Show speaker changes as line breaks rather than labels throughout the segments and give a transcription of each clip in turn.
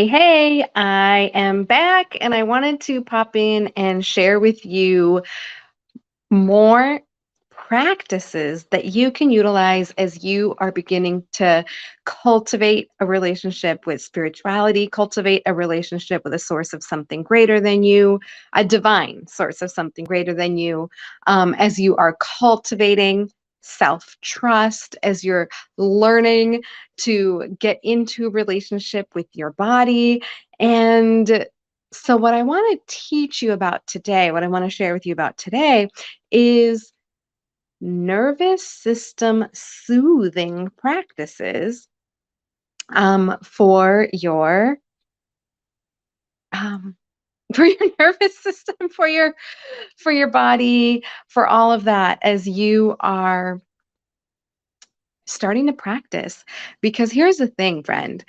Hey, I am back and I wanted to pop in and share with you more practices that you can utilize as you are beginning to cultivate a relationship with spirituality, cultivate a relationship with a source of something greater than you, a divine source of something greater than you, as you are cultivating self trust, as you're learning to get into a relationship with your body. And so, what I want to teach you about today, what I want to share with you about today is nervous system soothing practices for your um, for your nervous system, for your body, for all of that as you are starting to practice. Because here's the thing, friend,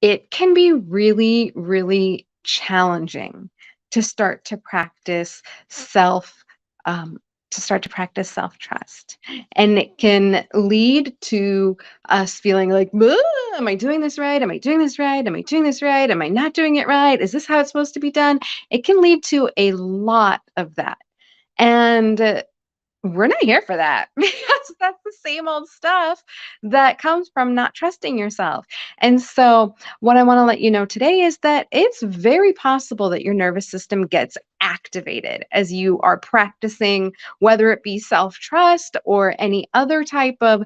it can be really, really challenging to start to practice self um, self trust, and it can lead to us feeling like, "Ugh, am I doing this right? Am I doing this right? Am I doing this right? Am I not doing it right? Is this how it's supposed to be done?" It can lead to a lot of that, and we're not here for that because that's the same old stuff that comes from not trusting yourself. And so, what I want to let you know today is that it's very possible that your nervous system gets activated as you are practicing, whether it be self trust or any other type of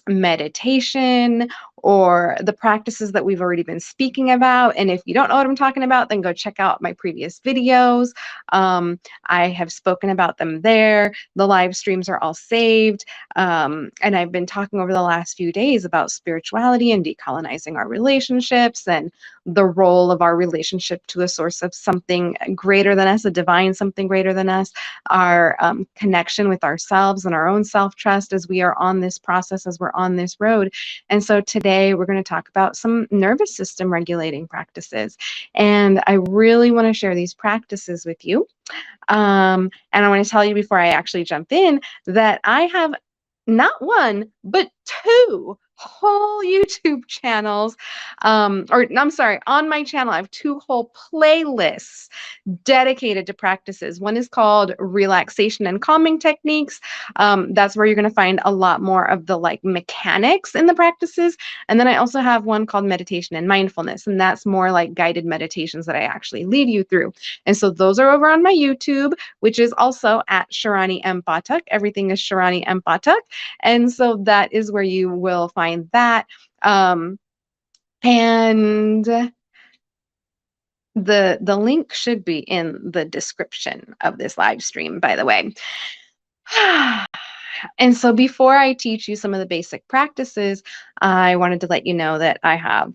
meditation or the practices that we've already been speaking about. And if you don't know what I'm talking about, then go check out my previous videos. I have spoken about them there. The live streams are all saved. And I've been talking over the last few days about spirituality and decolonizing our relationships and the role of our relationship to a source of something greater than us, a divine something greater than us, our connection with ourselves and our own self trust as we are on this process, as we're on this road. And so today we're going to talk about some nervous system regulating practices. And I really want to share these practices with you. And I want to tell you before I actually jump in that I have not one, but two whole YouTube channels. Or I'm sorry, on my channel, I have two whole playlists dedicated to practices. One is called Relaxation and Calming Techniques. That's where you're going to find a lot more of the like mechanics in the practices. And then I also have one called Meditation and Mindfulness, and that's more like guided meditations that I actually lead you through. And so those are over on my YouTube, which is also at Sharani M. Pathak. Everything is Sharani M. Pathak. And so that is where you will find that. And the link should be in the description of this live stream, by the way. And so before I teach you some of the basic practices, I wanted to let you know that I have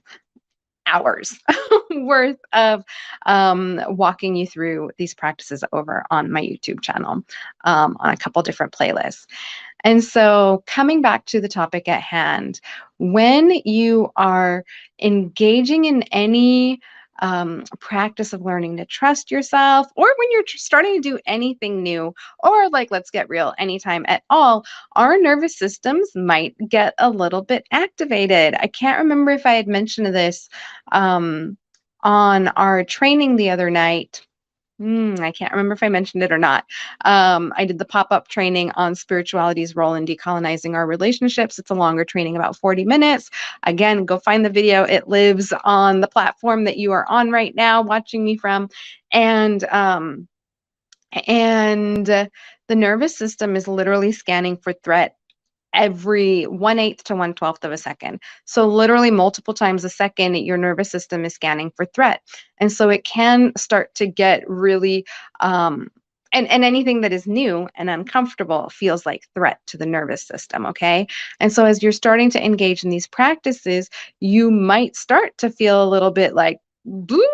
hours worth of walking you through these practices over on my YouTube channel, on a couple different playlists. And so, coming back to the topic at hand, when you are engaging in any practice of learning to trust yourself, or when you're starting to do anything new, or like, let's get real, anytime at all, our nervous systems might get a little bit activated. I can't remember if I had mentioned this on our training the other night. I can't remember if I mentioned it or not. I did the pop-up training on spirituality's role in decolonizing our relationships. It's a longer training, about 40 minutes. Again, go find the video. It lives on the platform that you are on right now, watching me from. And the nervous system is literally scanning for threat every 1/8 to 1/12 of a second. So literally multiple times a second, your nervous system is scanning for threat. And so it can start to get really and anything that is new and uncomfortable feels like threat to the nervous system, okay? And so as you're starting to engage in these practices, you might start to feel a little bit like boo,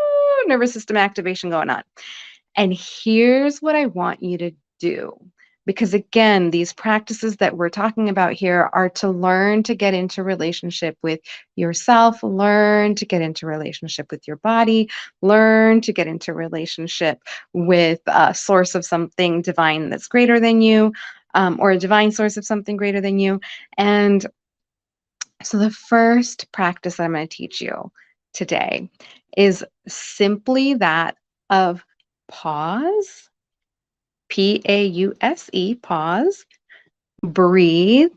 nervous system activation going on. And here's what I want you to do. Because again, these practices that we're talking about here are to learn to get into relationship with yourself, learn to get into relationship with your body, learn to get into relationship with a source of something divine that's greater than you, or a divine source of something greater than you. And so the first practice that I'm going to teach you today is simply that of pause, Pause, pause, breathe,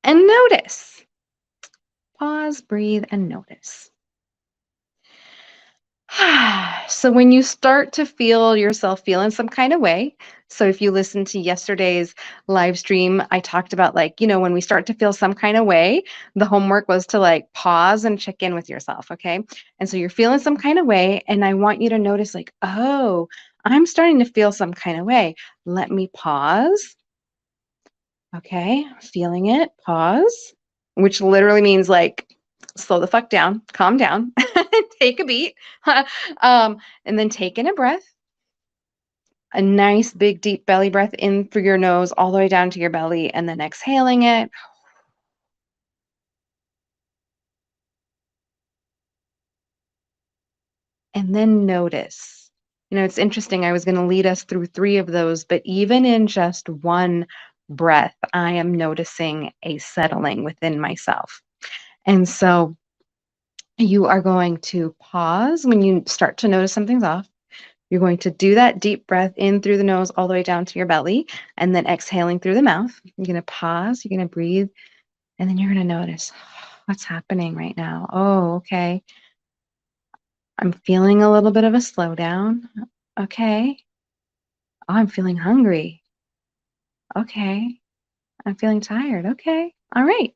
and notice. Pause, breathe, and notice. So when you start to feel yourself feeling some kind of way, so if you listen to yesterday's live stream, I talked about like, when we start to feel some kind of way, the homework was to like pause and check in with yourself, okay? And so you're feeling some kind of way, and I want you to notice like, oh, I'm starting to feel some kind of way. Let me pause. Okay, feeling it, pause, which literally means like slow the fuck down, calm down, take a beat, um, and then take in a breath, a nice big deep belly breath in through your nose all the way down to your belly, and then exhaling it. And then notice. It's interesting. I was going to lead us through three of those, but even in just one breath, I am noticing a settling within myself. And so you are going to pause when you start to notice something's off. You're going to do that deep breath in through the nose all the way down to your belly, and then exhaling through the mouth. You're going to pause, you're going to breathe, and then you're going to notice what's happening right now. Oh, okay. I'm feeling a little bit of a slowdown. Okay. Oh, I'm feeling hungry. Okay. I'm feeling tired. Okay. All right.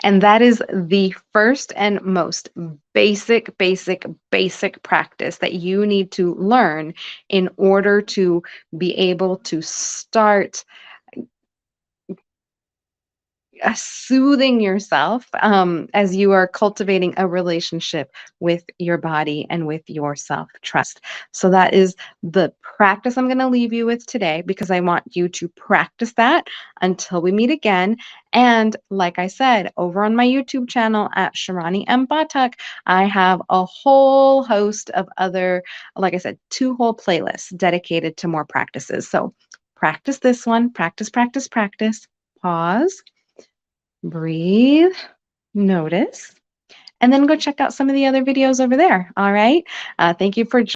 And that is the first and most basic practice that you need to learn in order to be able to start soothing yourself as you are cultivating a relationship with your body and with your self trust. So, that is the practice I'm going to leave you with today because I want you to practice that until we meet again. And like I said, over on my YouTube channel at Sharani M. Batak, I have a whole host of other, like I said, two whole playlists dedicated to more practices. So, practice this one, practice, pause, breathe, notice, and then go check out some of the other videos over there. All right. Thank you for